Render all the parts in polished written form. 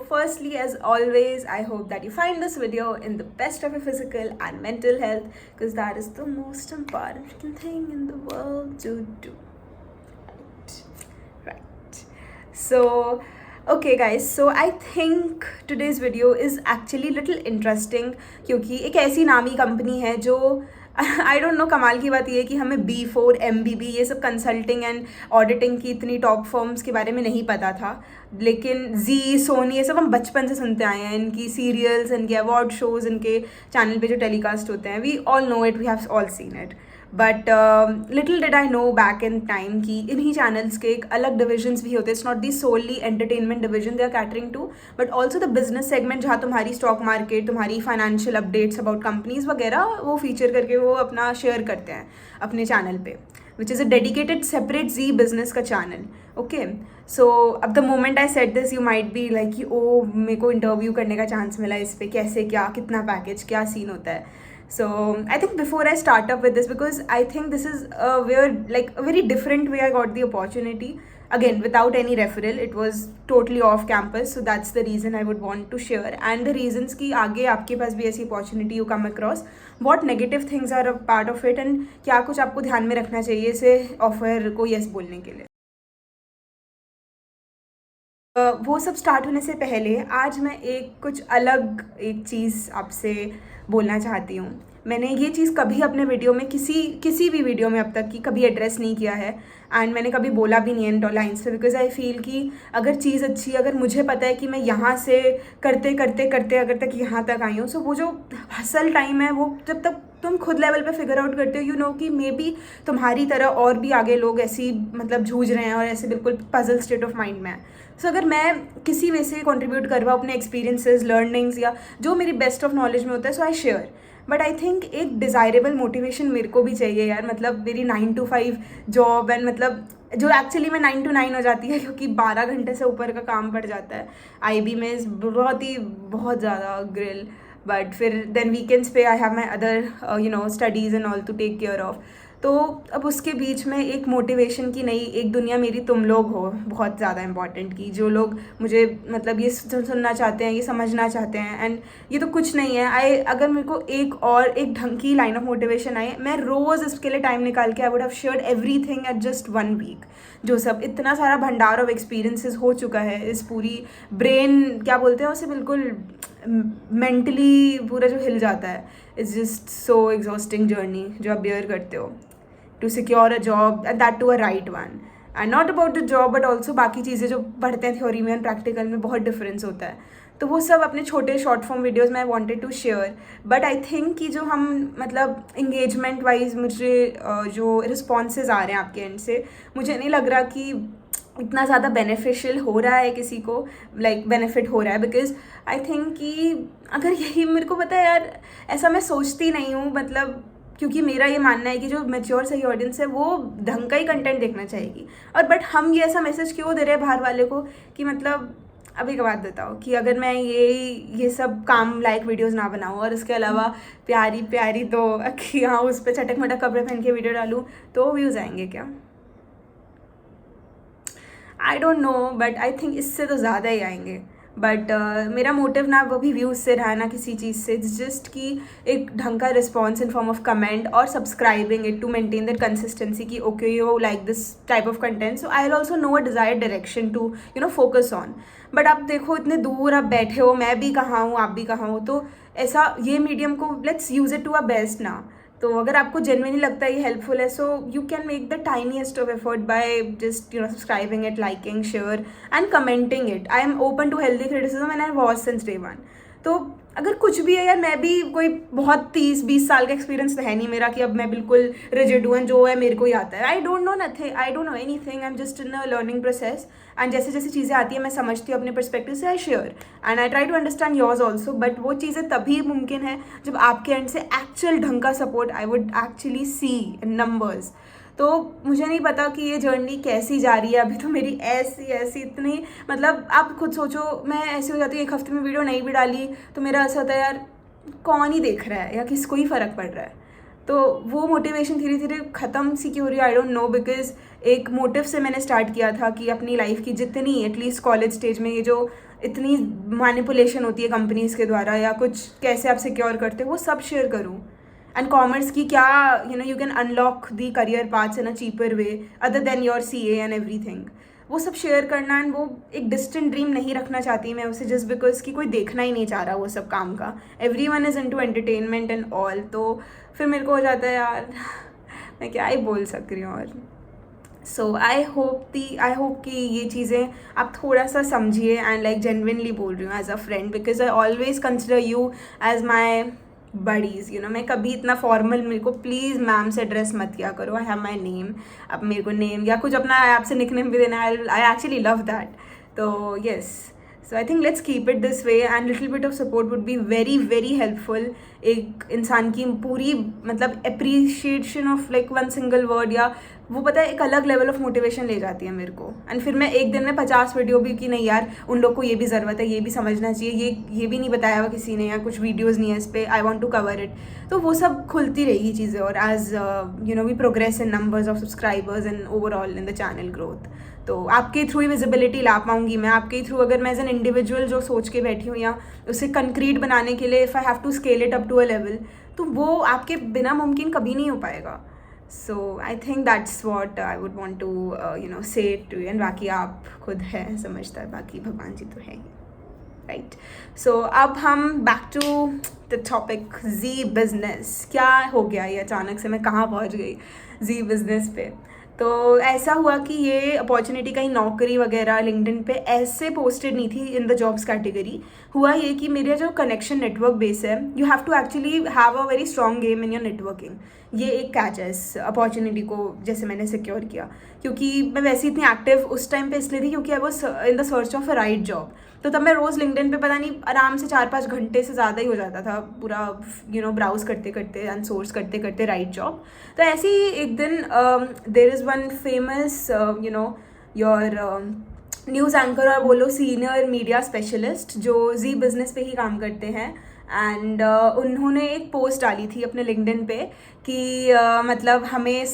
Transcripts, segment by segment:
firstly, as always, I hope that you find this video in the best of your physical and mental health, because that is the most important freaking thing in the world to do. Right. So, okay guys, so I think today's video is actually little interesting, क्योंकि एक ऐसी नामी company है जो आई don't no, कमाल की बात ये है कि हमें B4 MBB ये सब कंसल्टिंग एंड ऑडिटिंग की इतनी टॉप फर्म्स के बारे में नहीं पता था, लेकिन जी, सोनी, ये सब हम बचपन से सुनते आए हैं, इनकी सीरियल्स, इनके अवार्ड शोज, इनके चैनल पे जो टेलीकास्ट होते हैं, we all know it, we have all seen it. But little did I know back in time कि इन्हीं चैनल्स के एक अलग डिविजन्स भी होते हैं. It's not the solely entertainment division they are catering to, but also the business segment, जहाँ तुम्हारी स्टॉक मार्केट, तुम्हारी फाइनेंशियल अपडेट्स अबाउट कंपनीज वगैरह वो फीचर करके वो अपना शेयर करते हैं अपने चैनल पे, which is a dedicated separate Zee business का चैनल. ओके, सो अब the moment I set this, you might be like कि ओ, मेरे को इंटरव्यू करने का चांस मिला इस पर, कैसे, क्या, कितना पैकेज, क्या सीन होता है. So I think before I start up with this, because I think this is a very different way I got the opportunity. Again, without any referral, it was totally off campus, so that's the reason I would want to share. And the reasons कि आगे आपके पास भी ऐसी opportunity you come across, what negative things are a part of it, and क्या कुछ आपको ध्यान में रखना चाहिए इसे offer को yes बोलने के लिए. वो सब स्टार्ट होने से पहले आज मैं कुछ अलग एक चीज़ आपसे बोलना चाहती हूँ. मैंने ये चीज़ कभी अपने वीडियो में किसी भी वीडियो में अब तक की कभी एड्रेस नहीं किया है, एंड मैंने कभी बोला भी नहीं है इन लाइन्स पे, बिकॉज आई फील कि अगर चीज़ अच्छी, अगर मुझे पता है कि मैं यहाँ से करते करते करते अगर तक यहाँ तक आई हूँ, सो वो जो हसल टाइम है, वो जब तक तुम खुद लेवल पे फिगर आउट करते हो, यू नो कि मे बी तुम्हारी तरह और भी आगे लोग ऐसी मतलब जूझ रहे हैं और ऐसे बिल्कुल पजल स्टेट ऑफ माइंड में है. सो अगर मैं किसी वे से कंट्रीब्यूट कर पाऊँ अपने एक्सपीरियंसेस, लर्निंग्स या जो मेरी बेस्ट ऑफ नॉलेज में होता है, so I share. But I think एक डिज़ायरेबल मोटिवेशन मेरे को भी चाहिए यार. मतलब मेरी 9 to 5 जॉब, एंड मतलब जो एक्चुअली में 9 to 9 हो जाती है, क्योंकि 12 घंटे से ऊपर का काम पड़ जाता है IB में, बहुत ज़्यादा ग्रिल. बट फिर देन वीकेंड्स पे I have my other studies and all to take care of. तो अब उसके बीच में एक मोटिवेशन की नई एक दुनिया मेरी तुम लोग हो, बहुत ज़्यादा इंपॉर्टेंट, की जो लोग मुझे मतलब ये सुनना चाहते हैं, ये समझना चाहते हैं. एंड ये तो कुछ नहीं है, अगर मेरे को एक ढंग की लाइन ऑफ मोटिवेशन आए, मैं रोज़ इसके लिए टाइम निकाल के I would have shared everything at just 1 week. जो सब इतना सारा भंडार ऑफ एक्सपीरियंसेस हो चुका है, इस पूरी ब्रेन क्या बोलते हैं उसे, बिल्कुल मेंटली पूरा जो हिल जाता है, it's just so exhausting journey जो आप बेयर करते हो to secure a job, and that to a right one. And not about the job, but also बाकी चीज़ें जो पढ़ते हैं थ्योरी में एंड प्रैक्टिकल में, बहुत डिफरेंस होता है. तो वो सब अपने छोटे शॉर्ट फॉर्म वीडियोज़ में I wanted to share. But I think कि जो हम मतलब इंगेजमेंट वाइज मुझे जो रिस्पॉन्सेज आ रहे हैं आपके एंड से, मुझे नहीं लग रहा कि इतना ज़्यादा बेनिफिशियल हो रहा है किसी को, बेनिफिट हो रहा है. बिकॉज आई थिंक कि अगर यही मेरे को पता है यार, ऐसा मैं सोचती नहीं हूँ, मतलब क्योंकि मेरा ये मानना है कि जो मैच्योर सही ऑडियंस है वो ढंग का ही कंटेंट देखना चाहेगी. और बट हम ये ऐसा मैसेज क्यों दे रहे हैं बाहर वाले को कि मतलब, अब एक बात बताओ कि अगर मैं ये सब काम लायक वीडियोस ना बनाऊँ और इसके अलावा प्यारी प्यारी तो अखियाँ उस पर चटक मटक कपड़े पहन के वीडियो डालूँ, तो व्यूज़ आएंगे क्या? आई don't no, but I think इससे तो ज़्यादा ही आएंगे. बट मेरा मोटिव ना वो भी व्यूज़ से रहा, ना किसी चीज़ से, जस्ट कि एक ढंग का response in form of comment और subscribing it to maintain that consistency कि okay you like this type of content, so I will also know a desired direction to focus on. But आप देखो, इतने दूर आप बैठे हो, मैं भी कहाँ हूँ, आप भी कहाँ हो, तो ऐसा ये मीडियम को let's use it to a best ना. तो अगर आपको जेन्युइनली लगता है ये हेल्पफुल है, so you can make the tiniest of effort by just subscribing it, liking, share and commenting it. I am open to healthy criticism and I watch since day 1. तो अगर कुछ भी है यार, मैं भी कोई बहुत 30-20 साल का एक्सपीरियंस तो है नहीं मेरा कि अब मैं बिल्कुल रिजिड हूँ, जो है मेरे को ही आता है. आई don't no nothing, I don't know anything, I am just in a learning process. And जैसे जैसे चीज़ें आती है मैं समझती हूँ अपने पर्सपेक्टिव से, I share and I try to understand yours also. But वो चीज़ें तभी मुमकिन है जब आपके एंड से एक्चुअल ढंग का support I would actually see in numbers. तो मुझे नहीं पता कि ये जर्नी कैसी जा रही है. अभी तो मेरी ऐसी इतनी, मतलब आप खुद सोचो, मैं ऐसे हो जाती हूँ, एक हफ्ते में वीडियो नहीं भी डाली तो मेरा ऐसा होता है यार, कौन ही देख रहा है या किसको ही फ़र्क पड़ रहा है. तो वो मोटिवेशन धीरे धीरे ख़त्म सी क्यों हो रही है, आई डोंट नो. बिकॉज एक मोटिव से मैंने स्टार्ट किया था कि अपनी लाइफ की जितनी एटलीस्ट कॉलेज स्टेज में ये जो इतनी मैनिपुलेशन होती है कंपनीज़ के द्वारा या कुछ कैसे आप सिक्योर करते हो वो सब शेयर करूँ। एंड कॉमर्स की क्या you can unlock the career paths in a cheaper way other than your CA and everything, वो सब शेयर करना। एंड वो एक डिस्टेंट ड्रीम नहीं रखना चाहती मैं उसे, जस्ट बिकॉज कि कोई देखना ही नहीं चाह रहा वो सब काम का। Everyone is into entertainment and all, तो फिर मेरे को हो जाता है यार मैं क्या ही बोल सक रही हूँ। और सो आई होप कि ये चीज़ें आप थोड़ा सा समझिए एंड लाइक जेन्युइनली बोल रही हूँ as a friend, because I always consider you as my buddies. मैं कभी इतना फॉर्मल, मेरे को प्लीज़ मैम से एड्रेस मत किया करो। आई हैव माई नेम, अब मेरे को नेम या कुछ अपना आपसे निकनेम भी देना, आई एक्चुअली लव दैट। तो yes, so I think let's keep it this way and little bit of support would be very very helpful. एक इंसान की पूरी मतलब appreciation of like one single word या वो पता है एक अलग लेवल ऑफ मोटिवेशन ले जाती है मेरे को। एंड फिर मैं एक दिन में 50 वीडियो भी कि नहीं यार उन लोग को ये भी ज़रूरत है, ये भी समझना चाहिए, ये भी नहीं बताया हुआ किसी ने या कुछ वीडियोज़ नहीं है इस पर, I want to cover it. तो वो सब खुलती रहेगी चीज़ें और as we progress in numbers of subscribers and overall in the channel growth. तो आपके थ्रू ही विजिबिलिटी ला पाऊँगी मैं, आपके थ्रू अगर मैं एज एन इंडिविजुअल जो सोच के बैठी हूँ या उसे कंक्रीट बनाने के लिए if I have to scale it up to a level, तो वो आपके बिना मुमकिन कभी नहीं हो पाएगा। So I think that's what I would want to say to end बाकी आप खुद हैं समझदार, बाकी भगवान जी तो है ही, राइट। सो अब हम back to the topic Zee business. क्या हो गया ये अचानक से मैं कहाँ पहुँच गई जी बिजनेस पे। तो ऐसा हुआ कि ये अपॉर्चुनिटी कहीं नौकरी वगैरह लिंक्डइन पे ऐसे पोस्टेड नहीं थी इन द जॉब्स कैटेगरी। हुआ ये कि मेरा जो कनेक्शन नेटवर्क बेस है, you have to actually have a very strong game in your networking. ये एक कैच है इस अपॉर्चुनिटी को जैसे मैंने सिक्योर किया, क्योंकि मैं वैसे इतनी एक्टिव उस टाइम पे इसलिए थी क्योंकि I was in the search of a right job. तो तब मैं रोज़ लिंक्डइन पे पता नहीं आराम से 4-5 घंटे से ज़्यादा ही हो जाता था पूरा ब्राउज करते करते एंड सोर्स करते करते राइट जॉब। तो ऐसे ही एक दिन there is one famous your news anchor और बोलो सीनियर मीडिया स्पेशलिस्ट जो जी बिज़नेस पे ही काम करते हैं। एंड उन्होंने एक पोस्ट डाली थी अपने लिंक्डइन पे कि मतलब हमें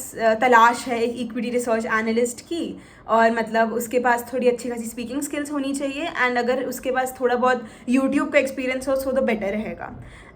तलाश है एक इक्विटी रिसर्च एनालिस्ट की, और मतलब उसके पास थोड़ी अच्छी खासी स्पीकिंग स्किल्स होनी चाहिए एंड अगर उसके पास थोड़ा बहुत यूट्यूब का एक्सपीरियंस हो तो बेटर रहेगा।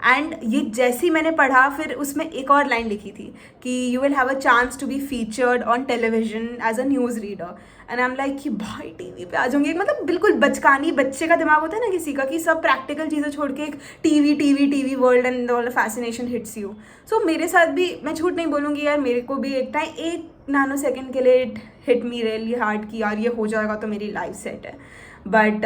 एंड ये जैसे ही मैंने पढ़ा फिर उसमें एक और लाइन लिखी थी कि you will have a chance to be featured on television as a news reader. And I am like कि भाई टीवी पे आ जाऊंगी। मतलब बिल्कुल बचकानी बच्चे का दिमाग होता है ना किसी का, कि सब प्रैक्टिकल चीज़ें छोड़ के एक TV world and all fascination hits you. So मेरे साथ भी, मैं झूठ नहीं बोलूँगी यार, मेरे को भी एक टाइम 1 नैनो सेकेंड के लिए हिट मी रियली हार्ड कि यार ये हो जाएगा तो मेरी लाइफ सेट है। बट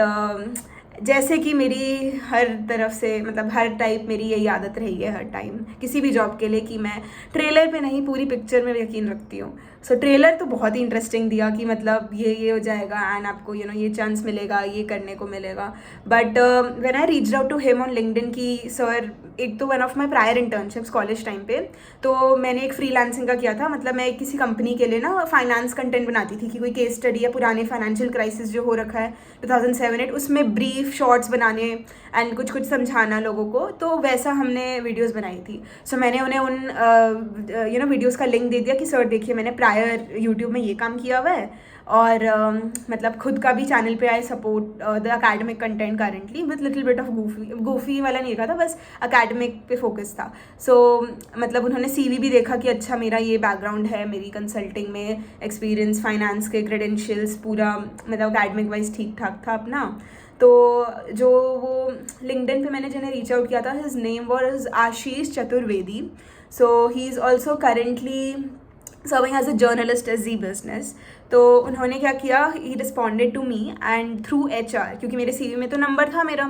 जैसे कि मेरी हर तरफ से मतलब हर टाइप मेरी यही आदत रही है हर टाइम किसी भी जॉब के लिए कि मैं ट्रेलर पे नहीं पूरी पिक्चर में यकीन रखती हूँ। सो ट्रेलर तो बहुत ही इंटरेस्टिंग दिया कि मतलब ये हो जाएगा एंड आपको ये चांस मिलेगा, ये करने को मिलेगा। But when I reached out to him on LinkedIn कि सर, एक तो one of my prior internships college time पे, तो मैंने एक फ्रीलांसिंग का किया था। मतलब मैं किसी कंपनी के लिए ना फाइनेंस कंटेंट बनाती थी कि कोई केस स्टडी या पुराने फाइनेंशियल क्राइसिस जो हो रखा है 2007-8 उसमें ब्रीफ शॉर्ट्स बनाने एंड कुछ समझाना लोगों को, तो वैसा हमने वीडियोस बनाई थी। सो मैंने उन्हें उन वीडियोस का लिंक दे दिया कि सर देखिए मैंने प्रायर यूट्यूब में ये काम किया हुआ है और मतलब खुद का भी चैनल पे I support the academic content currently with little bit of गोफी वाला नहीं था बस अकेडमिक पे फोकस था। सो मतलब उन्होंने CV भी देखा कि अच्छा मेरा ये बैकग्राउंड है, मेरी कंसल्टिंग में एक्सपीरियंस, फाइनेंस के क्रेडेंशियल्स पूरा मतलब अकेडमिक वाइज ठीक ठाक था अपना। तो जो वो लिंक्डइन पे मैंने जिन्हें रीच आउट किया था, his name was Ashish Chaturvedi. So he is also currently serving as a journalist as Zee Business. तो उन्होंने क्या किया, he responded to me and through HR, क्योंकि मेरे CV में तो नंबर था मेरा,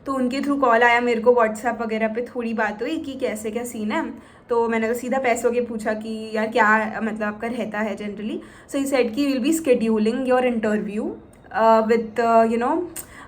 तो उनके थ्रू कॉल आया मेरे को, व्हाट्सएप वगैरह पे थोड़ी बात हुई कि कैसे क्या सीन है। तो मैंने तो सीधा पैसों के पूछा कि यार क्या मतलब आपका रहता है जनरली। सो ही सेड कि will be scheduling your interview with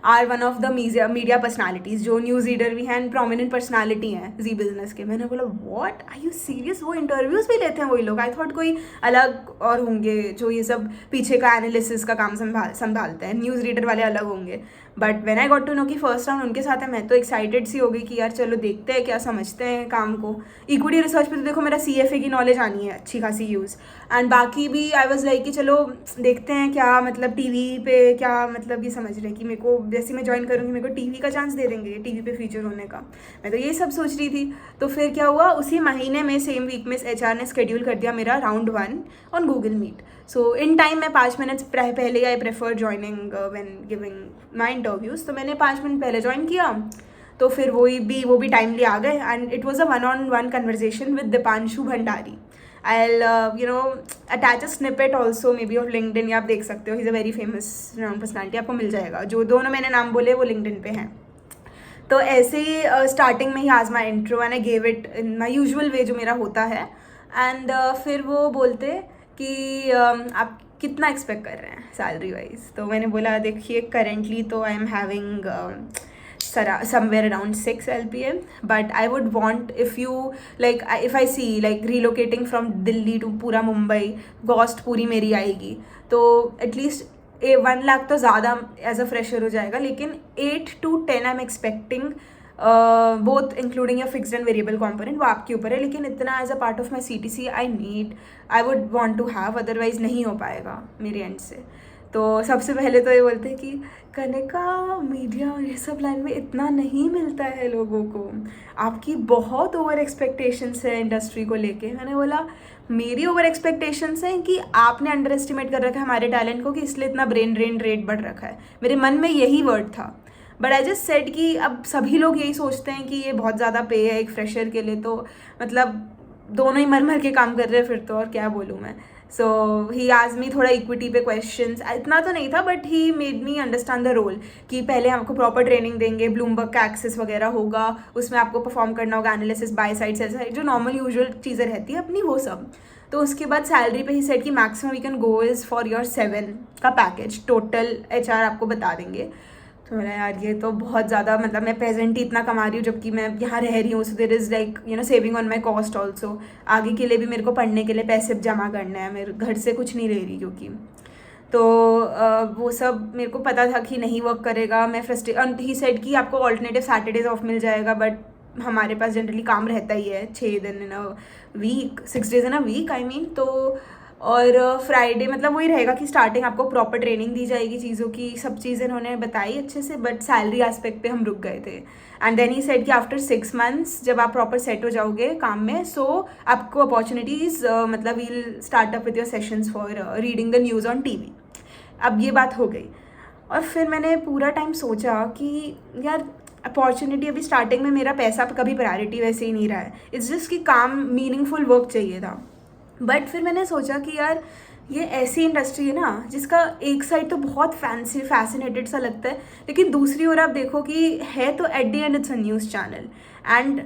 our one of the media personalities, जो न्यूज़ रीडर भी हैं एंड प्रोमिनेंट पर्सनालिटी हैं जी बिजनेस के। मैंने बोला व्हाट आर यू सीरियस, वो इंटरव्यूज़ भी लेते हैं वही लोग? आई थॉट कोई अलग और होंगे जो ये सब पीछे का एनालिसिस का काम संभालते हैं, न्यूज़ रीडर वाले अलग होंगे। But when I got to know कि फर्स्ट राउंड उनके साथ है, मैं तो एक्साइटेड सी हो गई कि यार चलो देखते हैं क्या समझते हैं काम को। इक्विटी रिसर्च पे तो देखो मेरा CFA की नॉलेज आनी है अच्छी खासी यूज़, एंड बाकी भी आई वाज लाइक कि चलो देखते हैं क्या मतलब टीवी पे क्या मतलब ये समझ रहे हैं कि मेरे को जैसे मैं ज्वाइन करूँगी मेरे को टीवी का चांस दे देंगे, टीवी पे फीचर होने का। मैं तो ये सब सोच रही थी। तो फिर क्या हुआ, उसी महीने में सेम वीक में HR ने स्केड्यूल कर दिया मेरा round 1 on Google Meet. So in time मैं 5 मिनट्स पहले I prefer joining when giving my interviews, तो मैंने 5 मिनट पहले ज्वाइन किया। तो फिर वो भी टाइमली आ गए and it was a 1-on-1 conversation with Deepanshu Bhandari. I'll attach a snippet also maybe of LinkedIn, या आप देख सकते हो, he's a very famous renowned personality, आपको मिल जाएगा। जो दोनों मैंने नाम बोले वो LinkedIn पे हैं। तो ऐसे ही स्टार्टिंग में ही आज my intro and I gave it in my usual way जो मेरा होता है। एंड फिर वो बोलते कि आप कितना एक्सपेक्ट कर रहे हैं सैलरी वाइज? तो मैंने बोला देखिए करेंटली तो I am having somewhere around 6 LPA, but I would want if I see like relocating from Delhi to पूरा मुंबई, कॉस्ट पूरी मेरी आएगी, तो एटलीस्ट 1 लाख तो ज़्यादा एज अ फ्रेशर हो जाएगा, लेकिन 8 to 10 I am expecting, both including your fixed and variable component, वो आपके ऊपर है, लेकिन इतना as a part of my CTC I would want to have, otherwise नहीं हो पाएगा मेरे एंड से। तो सबसे पहले तो ये बोलते हैं कि कनिका मीडिया और ये सब लाइन में इतना नहीं मिलता है लोगों को, आपकी बहुत ओवर एक्सपेक्टेशंस है इंडस्ट्री को लेके। मैंने बोला मेरी ओवर एक्सपेक्टेशंस हैं कि आपने अंडर एस्टिमेट कर रखा है हमारे टैलेंट को, कि इसलिए इतना ब्रेन ड्रेन रेट बढ़ रखा है। मेरे मन में यही वर्ड था, बट आई जस्ट सेड कि अब सभी लोग यही सोचते हैं कि ये बहुत ज़्यादा पे है एक फ्रेशर के लिए, तो मतलब दोनों ही मर मर के काम कर रहे हैं फिर तो, और क्या बोलूँ मैं। सो ही आज मी थोड़ा इक्विटी पे क्वेश्चंस, इतना तो नहीं था but he made me understand the role, कि पहले हमको प्रॉपर ट्रेनिंग देंगे, ब्लूमबर्ग का एक्सेस वगैरह होगा, उसमें आपको परफॉर्म करना होगा, analysis buy side sell side, जो नॉर्मल यूजुअल चीज़ें रहती है अपनी, वो सब। तो उसके बाद सैलरी पे ही सेट कि maximum we can go is for your 7 का पैकेज, टोटल HR आपको बता देंगे। तो मेरा यार ये तो बहुत ज़्यादा, मतलब मैं प्रेजेंट ही इतना कमा रही हूँ जबकि मैं यहाँ रह रही हूँ, so there is like saving on my cost also. आगे के लिए भी मेरे को पढ़ने के लिए पैसे जमा करना है, मेरे घर से कुछ नहीं ले रही क्योंकि, तो वो सब मेरे को पता था कि नहीं वर्क करेगा। मैं फ्रस्ट्रेट, ही सेड कि आपको ऑल्टरनेटिव सैटरडेज ऑफ मिल जाएगा, बट हमारे पास जनरली काम रहता ही है 6 दिन in a week, 6 days in a week I mean. तो और फ्राइडे मतलब वही रहेगा कि स्टार्टिंग आपको प्रॉपर ट्रेनिंग दी जाएगी चीज़ों की, सब चीज़ें उन्होंने बताई अच्छे से, बट सैलरी एस्पेक्ट पे हम रुक गए थे। एंड देन ही सेड कि आफ्टर 6 months जब आप प्रॉपर सेट हो जाओगे काम में, सो आपको अपॉर्चुनिटीज़ मतलब we'll start up with your sessions for reading the news on TV। अब ये बात हो गई, और फिर मैंने पूरा टाइम सोचा कि यार अपॉर्चुनिटी, अभी स्टार्टिंग में मेरा पैसा कभी प्रायोरिटी वैसे ही नहीं रहा है, इट्स जस्ट कि काम मीनिंगफुल वर्क चाहिए था। बट फिर मैंने सोचा कि यार ये ऐसी इंडस्ट्री है ना जिसका एक साइड तो बहुत फैंसी फैसिनेटेड सा लगता है, लेकिन दूसरी ओर आप देखो कि है तो at the end it's a news channel. And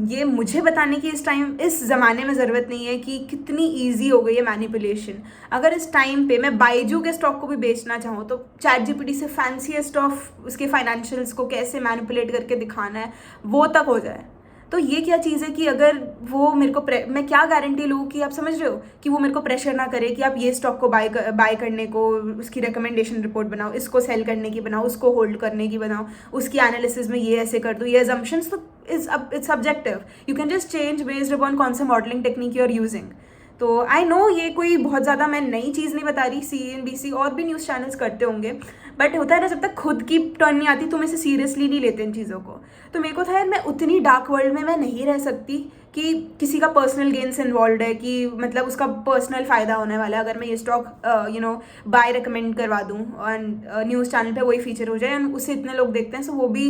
ये मुझे बताने की इस ज़माने में ज़रूरत नहीं है कि कितनी ईजी हो गई है मैनिपुलेशन। अगर इस टाइम पे मैं बाइजू के स्टॉक को भी बेचना चाहूँ तो ChatGPT से फैंसीएस्ट ऑफ उसके फाइनेंशियल्स को कैसे मैनिपुलेट करके दिखाना है वो तक हो जाए। तो ये क्या चीज़ है कि अगर वो मेरे को मैं क्या गारंटी लूँ कि आप समझ रहे हो कि वो मेरे को प्रेशर ना करे कि आप ये स्टॉक को बाय करने को उसकी रिकमेंडेशन रिपोर्ट बनाओ, इसको सेल करने की बनाओ, उसको होल्ड करने की बनाओ, उसकी एनालिसिस में ये ऐसे कर दो, ये assumptions तो it's subjective, you can just change based upon कौन सा modeling technique you are using. तो आई नो ये कोई बहुत ज़्यादा मैं नई चीज़ नहीं बता रही, CNBC और भी न्यूज़ चैनल्स करते होंगे, बट होता है ना जब तक खुद की टर्न नहीं आती तुम इसे सीरियसली नहीं लेते इन चीज़ों को। तो मेरे को था यार मैं उतनी डार्क वर्ल्ड में मैं नहीं रह सकती कि किसी का पर्सनल गेन्स इन्वॉल्व है, कि मतलब उसका पर्सनल फ़ायदा होने वाला है अगर मैं ये स्टॉक बाय रिकमेंड करवा दूँ एंड न्यूज़ चैनल पे वही फीचर हो जाए एंड उसे इतने लोग देखते हैं, सो वो भी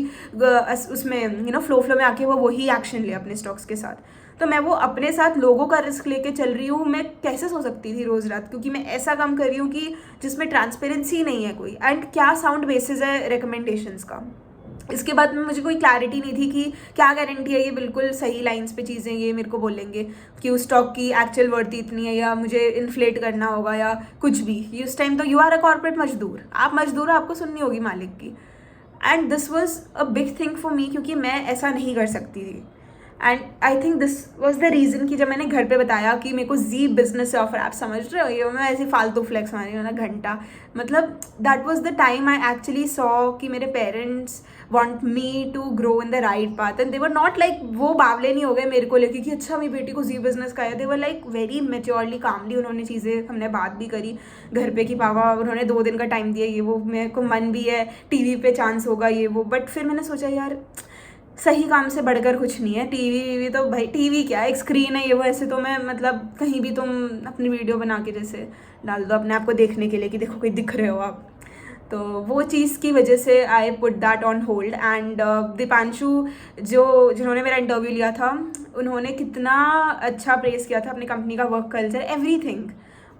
उसमें फ्लो में आके वो वही एक्शन ले अपने स्टॉक्स के साथ। तो मैं वो अपने साथ लोगों का रिस्क लेके चल रही हूँ, मैं कैसे सो सकती थी रोज़ रात, क्योंकि मैं ऐसा काम कर रही हूँ कि जिसमें ट्रांसपेरेंसी नहीं है कोई, एंड क्या साउंड बेसिस है रिकमेंडेशंस का। इसके बाद में मुझे कोई क्लैरिटी नहीं थी कि क्या गारंटी है ये बिल्कुल सही लाइंस पे चीज़ें ये मेरे को बोलेंगे कि उस स्टॉक की एक्चुअल वर्थ इतनी है, या मुझे इन्फ्लेट करना होगा या कुछ भी। उस टाइम तो यू आर अ कॉर्पोरेट मजदूर, आप मजदूर हो, आपको सुननी होगी मालिक की। And this was a big thing for me, क्योंकि मैं ऐसा नहीं कर सकती थी. And I think this was the reason कि जब मैंने घर पे बताया कि मेरे को जी बिजनेस से ऑफर, आप समझ रहे हो, ये मैं ऐसे फालतू फ्लेक्स मारी हूँ ना घंटा, मतलब that was the time I actually saw कि मेरे parents want me to grow in the right path. And they were not like, वो बावले नहीं हो गए मेरे को लेके कि अच्छा मेरी बेटी को जी बिजनेस का है. दे वर लाइक वेरी मेच्योरली कामली, उन्होंने चीज़ें, हमने बात भी करी घर पे कि पापा, उन्होंने 2 दिन का टाइम दिया, ये वो, मेरे को मन भी है टीवी पे चांस होगा ये वो. बट फिर मैंने सोचा यार सही काम से बढ़कर कुछ नहीं है. टीवी वीवी तो भाई, टीवी क्या है, एक स्क्रीन है ये वो. ऐसे तो मैं मतलब कहीं भी तुम अपनी वीडियो बना के जैसे डाल दो अपने आप को देखने के लिए कि देखो कोई दिख रहे हो आप. तो वो चीज़ की वजह से I put that on hold. And Deepanshu जिन्होंने मेरा इंटरव्यू लिया था, उन्होंने कितना अच्छा प्रेस किया था अपनी कंपनी का, वर्क कल्चर, एवरीथिंग.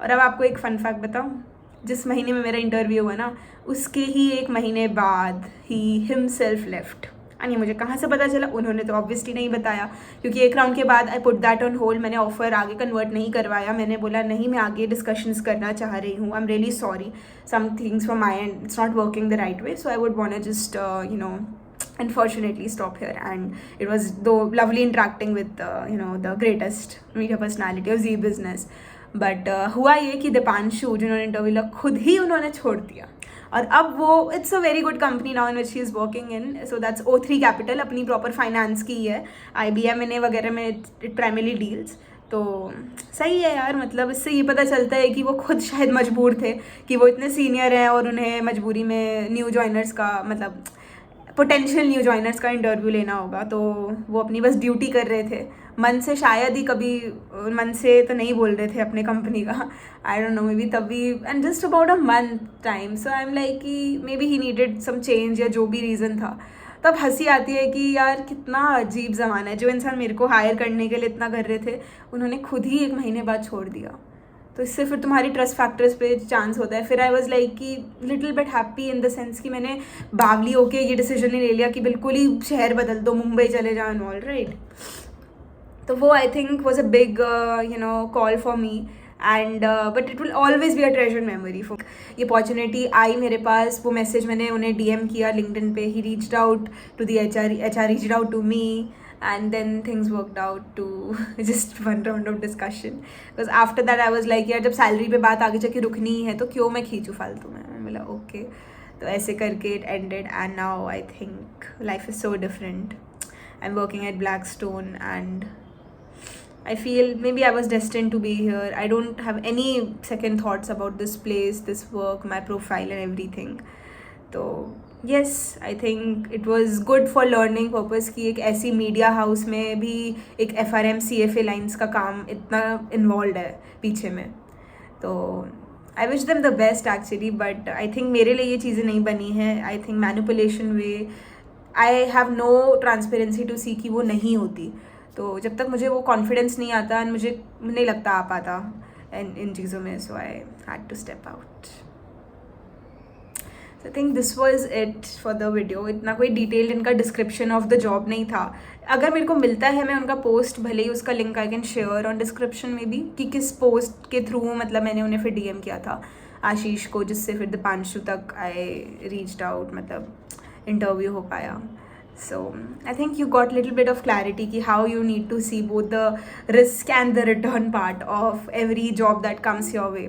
और अब आपको एक फन फैक्ट बताऊँ, जिस महीने में मेरा इंटरव्यू हुआ ना, उसके ही 1 महीने बाद ही हिमसेल्फ लेफ्ट. यानी मुझे कहाँ से पता चला, उन्होंने तो ऑब्वियसली नहीं बताया, क्योंकि 1 राउंड के बाद I put that on hold. मैंने ऑफर आगे कन्वर्ट नहीं करवाया. मैंने बोला नहीं, मैं आगे डिस्कशंस करना चाह रही हूँ. I am really sorry, some things from my and it's not working the right way, so I would want to just unfortunately stop here. And it was though lovely interacting with the greatest media personality of Z Business. But हुआ ये कि दीपांशु जिन्होंने interview लिया, खुद ही उन्होंने छोड़ दिया. और अब वो, it's a very good company now in which he is working in. So that's O3 capital, अपनी प्रॉपर फाइनेंस की है. IBM वगैरह में इट प्राइमरली डील्स. तो सही है यार, मतलब इससे ये पता चलता है कि वो खुद शायद मजबूर थे कि वो इतने सीनियर हैं और उन्हें मजबूरी में न्यू जॉइनर्स का, मतलब पोटेंशियल न्यू जॉइनर्स का इंटरव्यू लेना होगा. तो वो अपनी बस ड्यूटी कर रहे थे. मन से शायद ही कभी, मन से तो नहीं बोल रहे थे अपने कंपनी का, I don't know, maybe तभी. And just about a month time, so I am like कि maybe he needed some change, या जो भी रीज़न था. तब हंसी आती है कि यार कितना अजीब ज़माना है. जो इंसान मेरे को हायर करने के लिए इतना कर रहे थे, उन्होंने खुद ही 1 महीने बाद छोड़ दिया. तो इससे फिर तुम्हारी ट्रस्ट फैक्टर्स पे चांस होता है. फिर आई वॉज लाइक कि little bit happy in the sense कि मैंने बावली होके ये डिसीजन नहीं ले लिया कि बिल्कुल ही शहर बदल दो, मुंबई चले जाओ एंड ऑल, राइट. तो वो I think was a big call for me. And but it will always be a treasure memory for. ये अपॉर्चुनिटी आई मेरे पास, वो मैसेज मैंने उन्हें DM किया लिंक्डइन पे. He reached out to the HR reached out to me. And then things worked out to just 1 round of discussion. Because after that I was like यार, जब salary पे बात आगे जाके रुकनी है तो क्यों मैं खींचूँ फालतू में. मैं बोला ओके. तो ऐसे करके it ended. And now I think life is so different. I'm working at Blackstone and I feel maybe I was destined to be here. I don't have any second thoughts about this place, this work, my profile and everything. तो yes, I think it was good for learning purpose कि एक ऐसी media house में भी एक FRM CFA lines का काम इतना इन्वॉल्व है पीछे में. तो I wish them the best actually. But I think मेरे लिए ये चीज़ें नहीं बनी हैं. I think manipulation way, I have no transparency to see कि वो नहीं होती. तो जब तक मुझे वो कॉन्फिडेंस नहीं आता, एंड मुझे नहीं लगता आ पाता इन चीज़ों में, so I had to step out. I think this was it for the video. इतना कोई डिटेल्ड इनका डिस्क्रिप्शन ऑफ द जॉब नहीं था. अगर मेरे को मिलता है, मैं उनका पोस्ट, भले ही उसका link I can share on description में भी, कि किस पोस्ट के थ्रू मतलब मैंने उन्हें फिर DM किया था आशीष को, जिससे फिर दीपांशु तक आई रीच्ड आउट, मतलब इंटरव्यू हो पाया. So I think you got little bit of clarity कि how you need to see both the risk and the return part of every job that comes your way.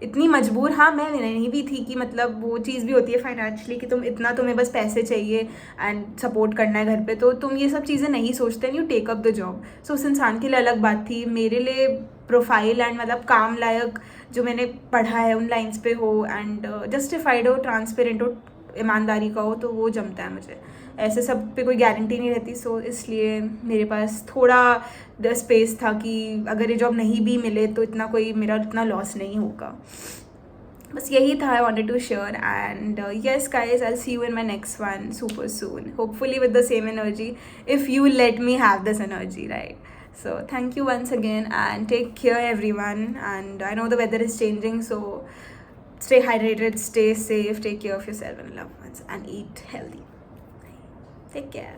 इतनी मजबूर, हाँ मैं नहीं भी थी कि मतलब वो चीज़ भी होती है फाइनेंशियली कि तुम्हें बस पैसे चाहिए एंड सपोर्ट करना है घर पे, तो तुम ये सब चीज़ें नहीं सोचते, you take up the job. So उस इंसान के लिए अलग बात थी. मेरे लिए प्रोफाइल एंड मतलब काम लायक जो मैंने पढ़ा है उन लाइन्स पे हो, एंड जस्टिफाइड हो, ट्रांसपेरेंट हो, ईमानदारी का हो, तो वो जमता है मुझे. ऐसे सब पे कोई गारंटी नहीं रहती. सो इसलिए मेरे पास थोड़ा स्पेस था कि अगर ये जॉब नहीं भी मिले तो मेरा इतना लॉस नहीं होगा. बस यही था I wanted to share. And yes guys, I will see you in my next one super soon, hopefully with the same energy, if you let me have this energy, right. So thank you once again and take care everyone. And I know the weather is changing, so stay hydrated, stay safe, take care of yourself and loved ones, and eat healthy. Take care.